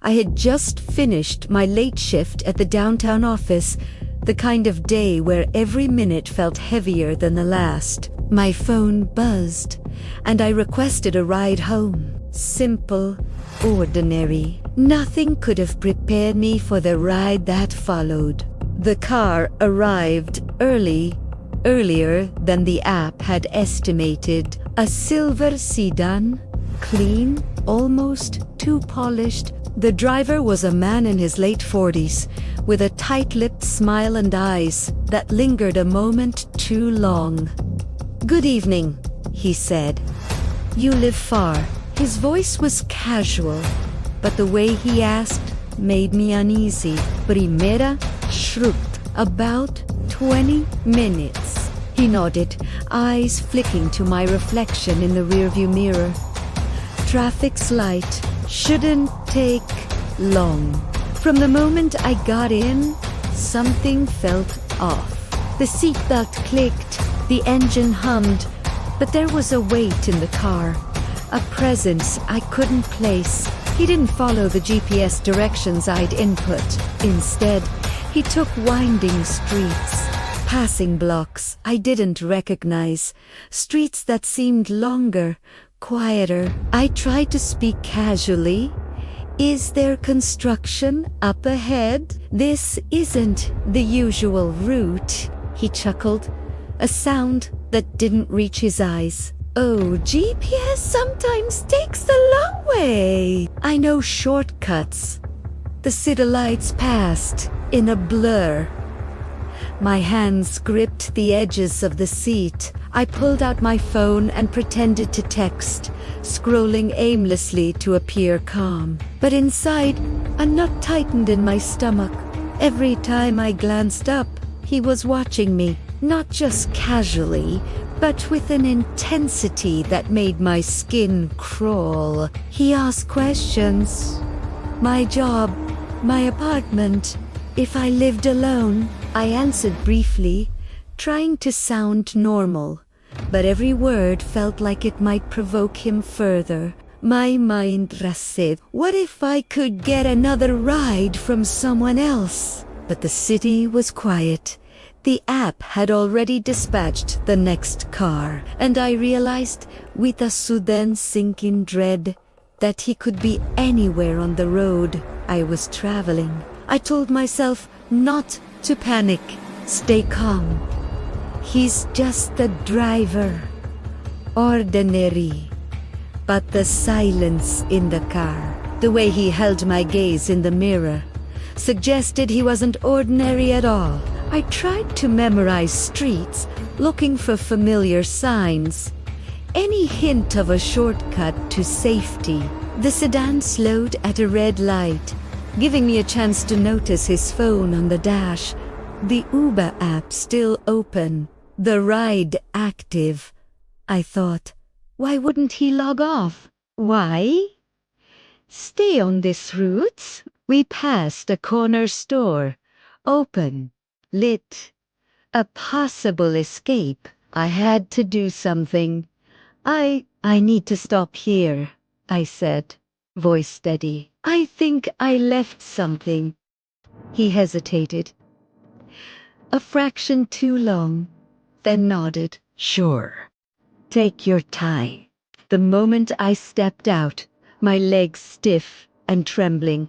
I had just finished my late shift at the downtown office, the kind of day where every minute felt heavier than the last. My phone buzzed, and I requested a ride home. Simple, ordinary. Nothing could have prepared me for the ride that followed. The car arrived earlier than the app had estimated. A silver sedan, clean, almost too polished. The driver was a man in his late 40s, with a tight-lipped smile and eyes that lingered a moment too long. "Good evening," he said. "You live far." His voice was casual, but the way he asked made me uneasy. "Primera?" shrugged. "About 20 minutes." He nodded, eyes flicking to my reflection in the rearview mirror. Traffic's light shouldn't take long. From the moment I got in, something felt off. The seatbelt clicked, the engine hummed, but there was a weight in the car, a presence I couldn't place. He didn't follow the GPS directions I'd input. Instead, he took winding streets, passing blocks I didn't recognize, streets that seemed longer, quieter. I tried to speak casually. "Is there construction up ahead? This isn't the usual route." He chuckled, a sound that didn't reach his eyes. "Oh, GPS sometimes takes the long way. I know shortcuts." The city lights passed in a blur. My hands gripped the edges of the seat. I pulled out my phone and pretended to text, scrolling aimlessly to appear calm. But inside, a knot tightened in my stomach. Every time I glanced up, he was watching me, not just casually, but with an intensity that made my skin crawl. He asked questions. My job, my apartment, if I lived alone. I answered briefly, trying to sound normal, but every word felt like it might provoke him further. My mind raced. What if I could get another ride from someone else? But the city was quiet. The app had already dispatched the next car, and I realized, with a sudden sinking dread, that he could be anywhere on the road I was traveling. I told myself not to panic, stay calm. He's just the driver. Ordinary. But the silence in the car, the way he held my gaze in the mirror, suggested he wasn't ordinary at all. I tried to memorize streets, looking for familiar signs, any hint of a shortcut to safety. The sedan slowed at a red light, giving me a chance to notice his phone on the dash, the Uber app still open, the ride active. I thought, why wouldn't he log off? Why? Stay on this route. We passed a corner store, open, lit, a possible escape. I had to do something. I need to stop here, I said, voice steady. "I think I left something." He hesitated. A fraction too long, then nodded. "Sure. Take your time." The moment I stepped out, my legs stiff and trembling,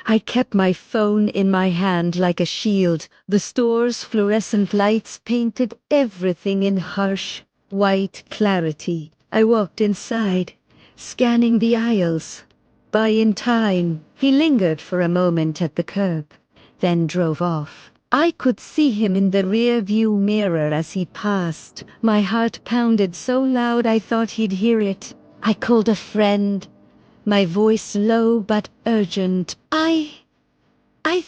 I kept my phone in my hand like a shield. The store's fluorescent lights painted everything in harsh, white clarity. I walked inside, scanning the aisles. Buying time. He lingered for a moment at the curb, then drove off. I could see him in the rear-view mirror as he passed. My heart pounded so loud I thought he'd hear it. I called a friend, my voice low but urgent. I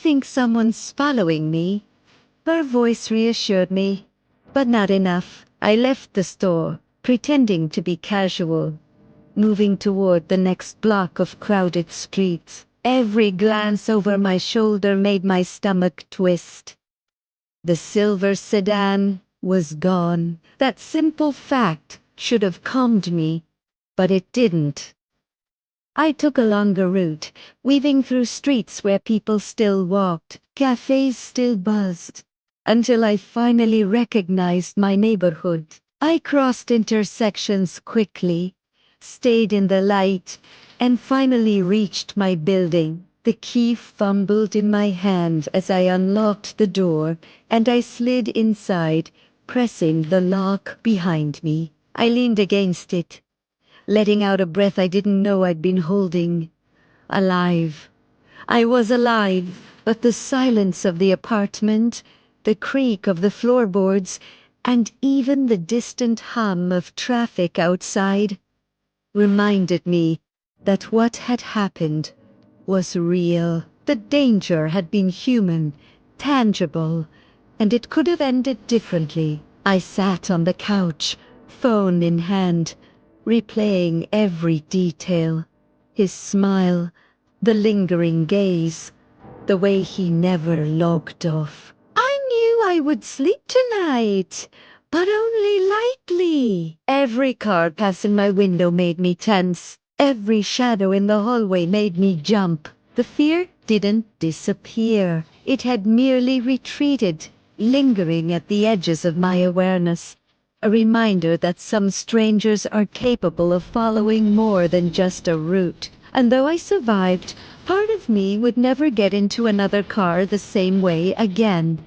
think someone's following me." Her voice reassured me, but not enough. I left the store, pretending to be casual, moving toward the next block of crowded streets. Every glance over my shoulder made my stomach twist. The silver sedan was gone. That simple fact should have calmed me, but it didn't. I took a longer route, weaving through streets where people still walked, cafes still buzzed, until I finally recognized my neighborhood. I crossed intersections quickly, stayed in the light, and finally reached my building. The key fumbled in my hand as I unlocked the door, and I slid inside, pressing the lock behind me. I leaned against it, letting out a breath I didn't know I'd been holding. Alive. I was alive, but the silence of the apartment, the creak of the floorboards, and even the distant hum of traffic outside reminded me that what had happened was real. The danger had been human, tangible, and it could have ended differently. I sat on the couch, phone in hand, replaying every detail. His smile, the lingering gaze, the way he never logged off. I knew I would sleep tonight, but only lightly. Every car passing my window made me tense. Every shadow in the hallway made me jump. The fear didn't disappear. It had merely retreated, lingering at the edges of my awareness. A reminder that some strangers are capable of following more than just a route. And though I survived, part of me would never get into another car the same way again.